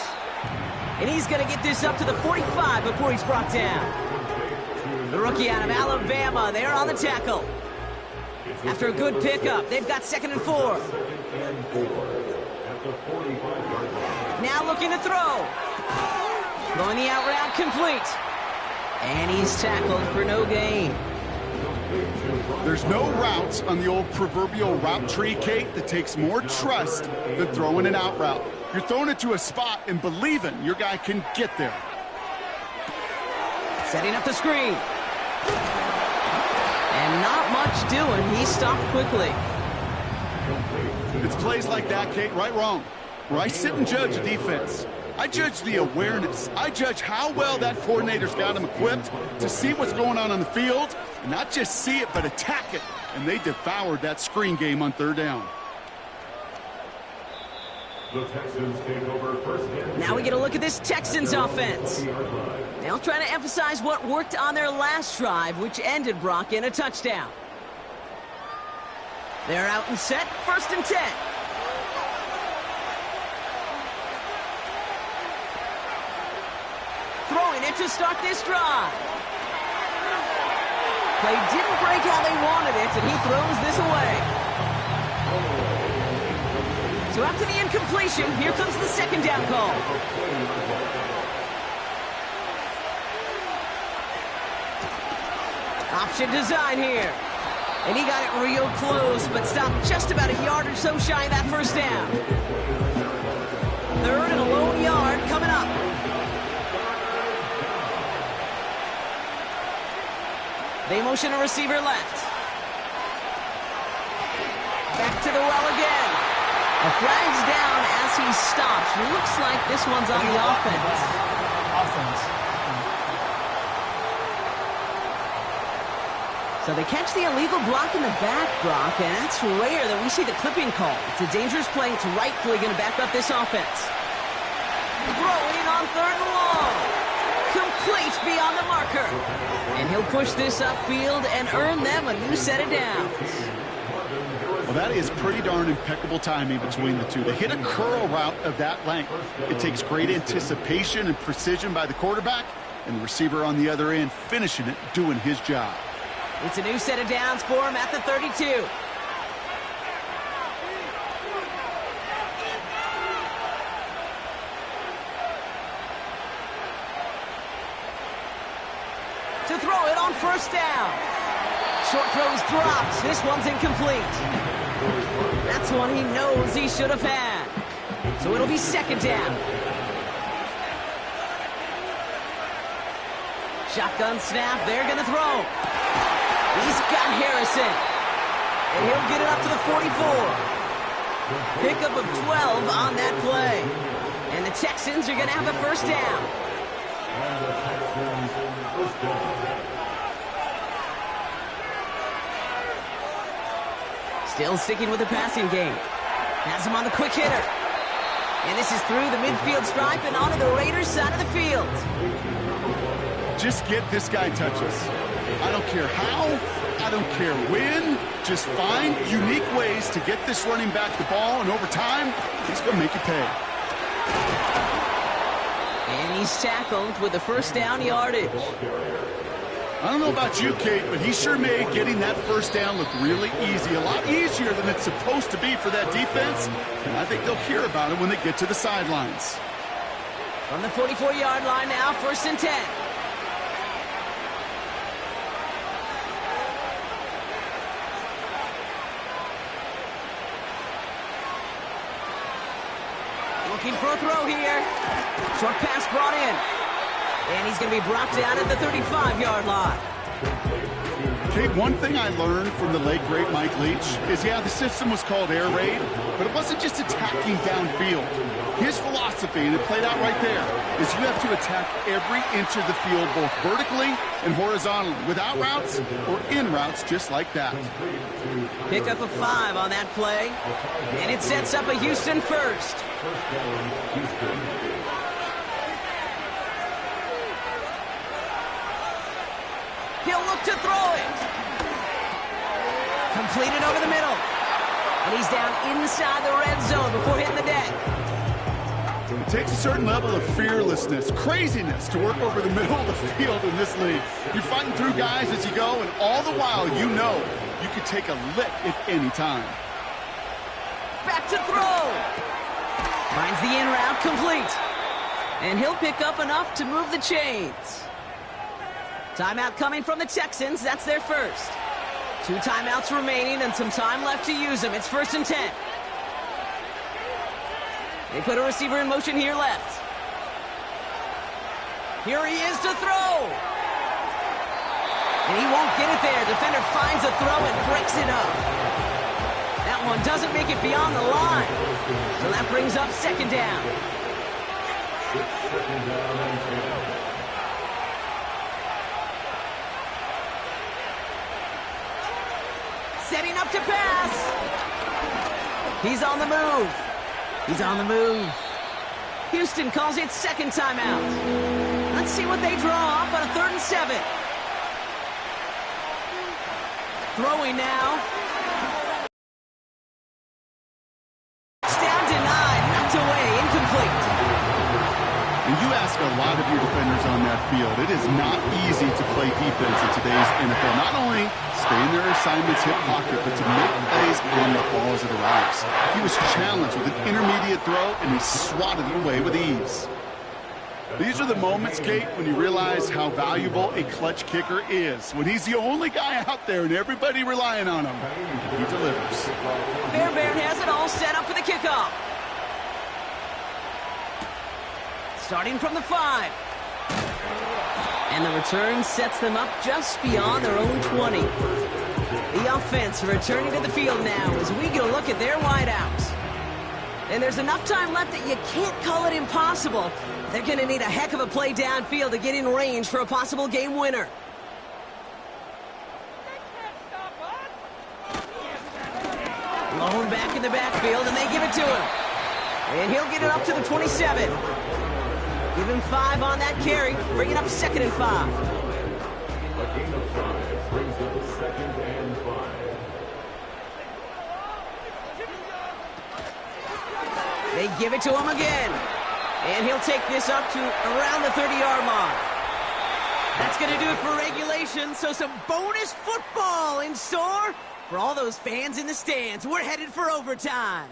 And he's going to get this up to the 45 before he's brought down. The rookie out of Alabama, they're on the tackle. After a good pickup, they've got 2nd and 4. Now looking to throw. Throwing the out route complete. And he's tackled for no gain. There's no routes on the old proverbial route tree, Kate, that takes more trust than throwing an out route. You're throwing it to a spot and believing your guy can get there. Setting up the screen. And not much doing. He stopped quickly. It's plays like that, Kate, right, wrong, where I sit and judge a defense. I judge the awareness. I judge how well that coordinator's got him equipped to see what's going on the field, and not just see it, but attack it. And they devoured that screen game on 3rd down. The Texans take over first down. Now we get a look at this Texans offense. They'll try to emphasize what worked on their last drive, which ended, Brock, in a touchdown. They're out and set, 1st and 10. Throwing it to start this drive. Play didn't break how they wanted it, and he throws this away. So after the incompletion, here comes the 2nd down call. Option design here. And he got it real close, but stopped just about a yard or so shy of that 1st down. 3rd and a lone yard coming up. They motion a receiver left. Back to the well again. A flag's down as he stops. Looks like this one's on the offense. So they catch the illegal block in the back, Brock, and that's rare that we see the clipping call. It's a dangerous play. It's rightfully going to back up this offense. Throwing on 3rd and long. Complete beyond the marker. And he'll push this upfield and earn them a new set of downs. Well, that is pretty darn impeccable timing between the two. To hit a curl route of that length, it takes great anticipation and precision by the quarterback, and the receiver on the other end finishing it, doing his job. It's a new set of downs for him at the 32. To throw it on 1st down. Short throw's dropped. This one's incomplete. That's one he knows he should have had. So it'll be 2nd down. Shotgun snap. They're going to throw. He's got Harrison. And he'll get it up to the 44. Pickup of 12 on that play. And the Texans are going to have a 1st down. Still sticking with the passing game. Has him on the quick hitter. And this is through the midfield stripe and onto the Raiders' side of the field. Just get this guy touches. I don't care how, I don't care when. Just find unique ways to get this running back the ball, and over time, he's going to make you pay. And he's tackled with the first down yardage. I don't know about you, Kate, but he sure made getting that first down look really easy. A lot easier than it's supposed to be for that defense. And I think they'll hear about it when they get to the sidelines. From the 44-yard line now, 1st and 10. Looking for a throw here. Short pass brought in. And he's going to be brought down at the 35-yard line. Kate, one thing I learned from the late, great Mike Leach is, yeah, the system was called air raid, but it wasn't just attacking downfield. His philosophy, and it played out right there, is you have to attack every inch of the field, both vertically and horizontally, without routes or in routes, just like that. Pick up a 5 on that play, and it sets up a Houston first. He'll look to throw it. Completed over the middle. And he's down inside the red zone before hitting the deck. It takes a certain level of fearlessness, craziness to work over the middle of the field in this league. You're fighting through guys as you go, and all the while you know you could take a lick at any time. Back to throw. Finds the in route complete. And he'll pick up enough to move the chains. Timeout coming from the Texans. That's their first. 2 timeouts remaining and some time left to use them. It's 1st and 10. They put a receiver in motion here left. Here he is to throw. And he won't get it there. Defender finds a throw and breaks it up. That one doesn't make it beyond the line. So that brings up 2nd down. Setting up to pass. He's on the move. He's on the move. Houston calls it 2nd timeout. Let's see what they draw up on a 3rd and 7. Throwing now. Touchdown denied. Knocked away. Incomplete. And you ask a lot of your defenders on that field. It is not easy to play defense in today's NFL. Not only stay in their assignments, hip pocket, but to make plays on the ball as it arrives. He was challenged with an intermediate throw, and he swatted it away with ease. These are the moments, Kate, when you realize how valuable a clutch kicker is. When he's the only guy out there and everybody relying on him, he delivers. Fairbairn has it all set up for the kickoff. Starting from the 5. And the return sets them up just beyond their own 20. The offense returning to the field now as we get a look at their wideouts. And there's enough time left that you can't call it impossible. They're going to need a heck of a play downfield to get in range for a possible game winner. Lone back in the backfield, and they give it to him. And he'll get it up to the 27. Give him 5 on that carry. Bring it up 2nd and 5. A gain of 5 brings up 2nd and 5. They give it to him again. And he'll take this up to around the 30-yard mark. That's going to do it for regulation. So some bonus football in store for all those fans in the stands. We're headed for overtime.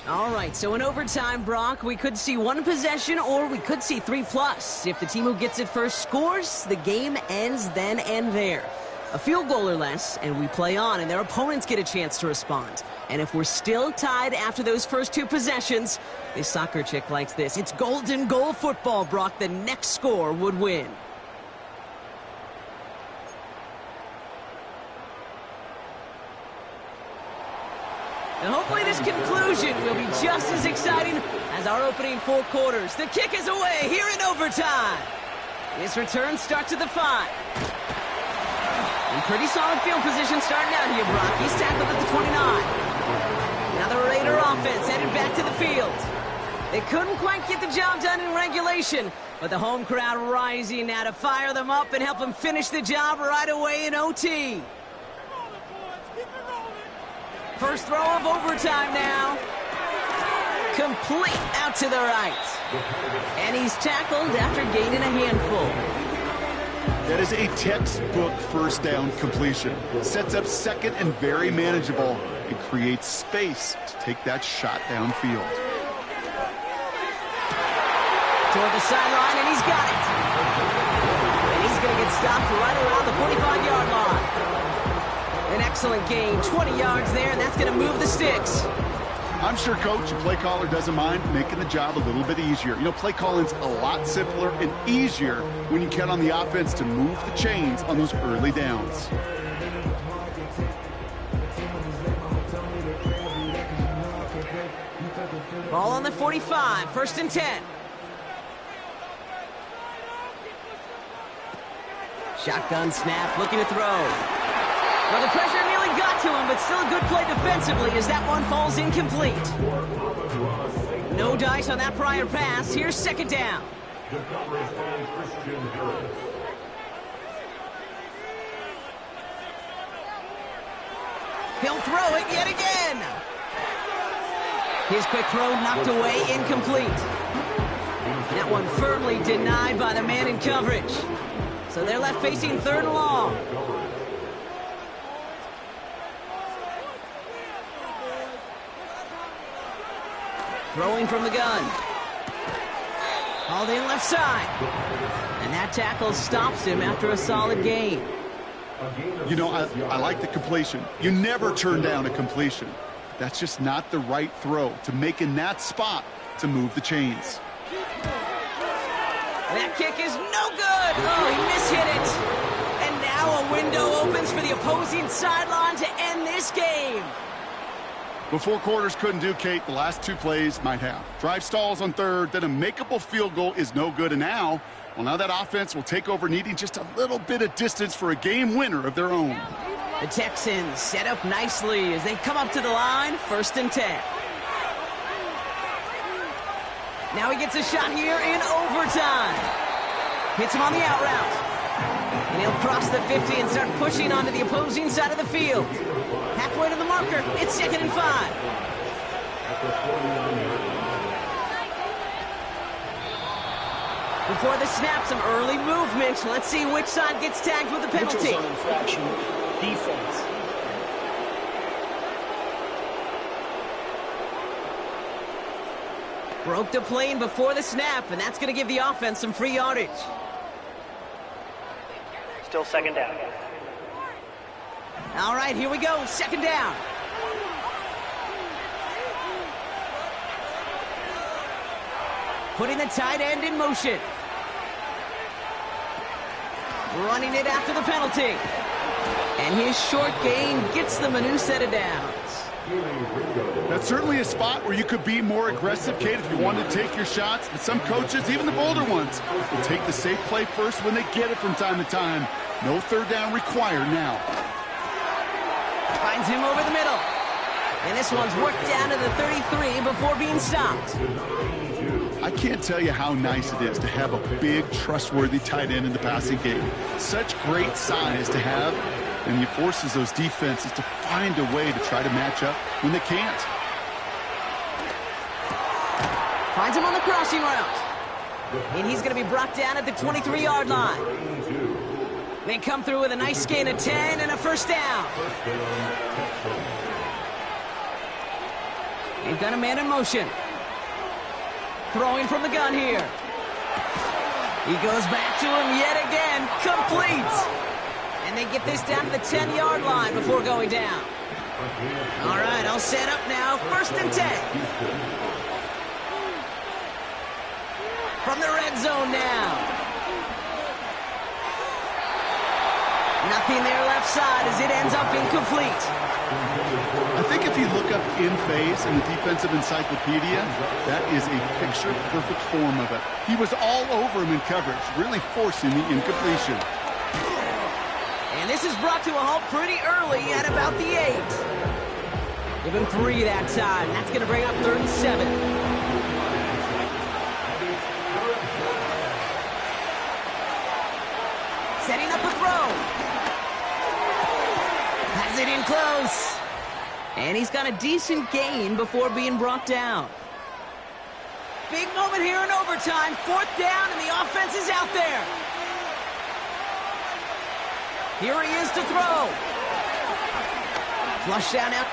All right, so in overtime, Brock, we could see 1 possession or we could see 3+. If the team who gets it first scores, the game ends then and there. A field goal or less, and we play on, and their opponents get a chance to respond. And if we're still tied after those first 2 possessions, this soccer chick likes this. It's golden goal football, Brock. The next score would win. And hopefully this conclusion will be just as exciting as our opening 4 quarters. The kick is away here in overtime. This return starts at the 5. In pretty solid field position starting out here, Brock. He's tackled at the 29. Now the Raider offense headed back to the field. They couldn't quite get the job done in regulation, but the home crowd rising now to fire them up and help them finish the job right away in OT. First throw of overtime now. Complete out to the right. And he's tackled after gaining a handful. That is a textbook first down completion. Sets up second and very manageable and creates space to take that shot downfield. Toward the sideline, and he's got it. And he's going to get stopped right around the 45-yard line. An excellent gain, 20 yards there, and that's going to move the sticks. I'm sure coach and play caller doesn't mind making the job a little bit easier. You know, play calling's a lot simpler and easier when you count on the offense to move the chains on those early downs. Ball on the 45, 1st and 10. Shotgun snap, looking to throw. Well, the pressure nearly got to him, but still a good play defensively as that one falls incomplete. No dice on that prior pass. Here's 2nd down. He'll throw it yet again. His quick throw knocked away, incomplete. That one firmly denied by the man in coverage. So they're left facing 3rd and long. Throwing from the gun. Hauled in left side. And that tackle stops him after a solid gain. You know, I like the completion. You never turn down a completion. That's just not the right throw to make in that spot to move the chains. That kick is no good. Oh, he mishit it. And now a window opens for the opposing sideline to end this game. What 4 quarters couldn't do, Kate, the last 2 plays might have. Drive stalls on 3rd, then a makeable field goal is no good. And now that offense will take over, needing just a little bit of distance for a game winner of their own. The Texans set up nicely as they come up to the line, 1st and 10. Now he gets a shot here in overtime. Hits him on the out route. And he'll cross the 50 and start pushing onto the opposing side of the field. Halfway to the marker, it's 2nd and 5. Before the snap, some early movement. Let's see which side gets tagged with the penalty. Neutral zone infraction, defense. Broke the plane before the snap, and that's going to give the offense some free yardage. Still 2nd down. All right, here we go. 2nd down. Putting the tight end in motion. Running it after the penalty. And his short gain gets them a new set of downs. That's certainly a spot where you could be more aggressive, Kate, if you wanted to take your shots. But some coaches, even the bolder ones, will take the safe play first when they get it from time to time. No 3rd down required now. Finds him over the middle. And this one's worked down to the 33 before being stopped. I can't tell you how nice it is to have a big, trustworthy tight end in the passing game. Such great size to have, and he forces those defenses to find a way to try to match up when they can't. Finds him on the crossing route. And he's going to be brought down at the 23-yard line. They come through with a nice gain of 10 and a 1st down. They've got a man in motion. Throwing from the gun here. He goes back to him yet again. Complete. And they get this down to the 10-yard line before going down. All right, I'll set up now. 1st and 10. From the red zone now. Nothing there left side as it ends up incomplete. I think if you look up in phase in the defensive encyclopedia, that is a picture-perfect form of it. He was all over him in coverage, really forcing the incompletion. And this is brought to a halt pretty early at about the 8. Give him 3 that time. That's going to bring up 3rd and 7. Setting up a throw. Has it in close. And he's got a decent gain before being brought down. Big moment here in overtime. 4th down, and the offense is out there. Here he is to throw. Flush down out.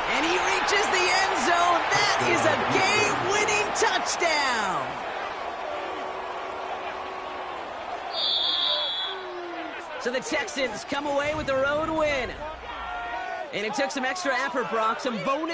And he reaches the end zone. That is a game-winning touchdown. So the Texans come away with the road win. And it took some extra effort, Brock, some bonus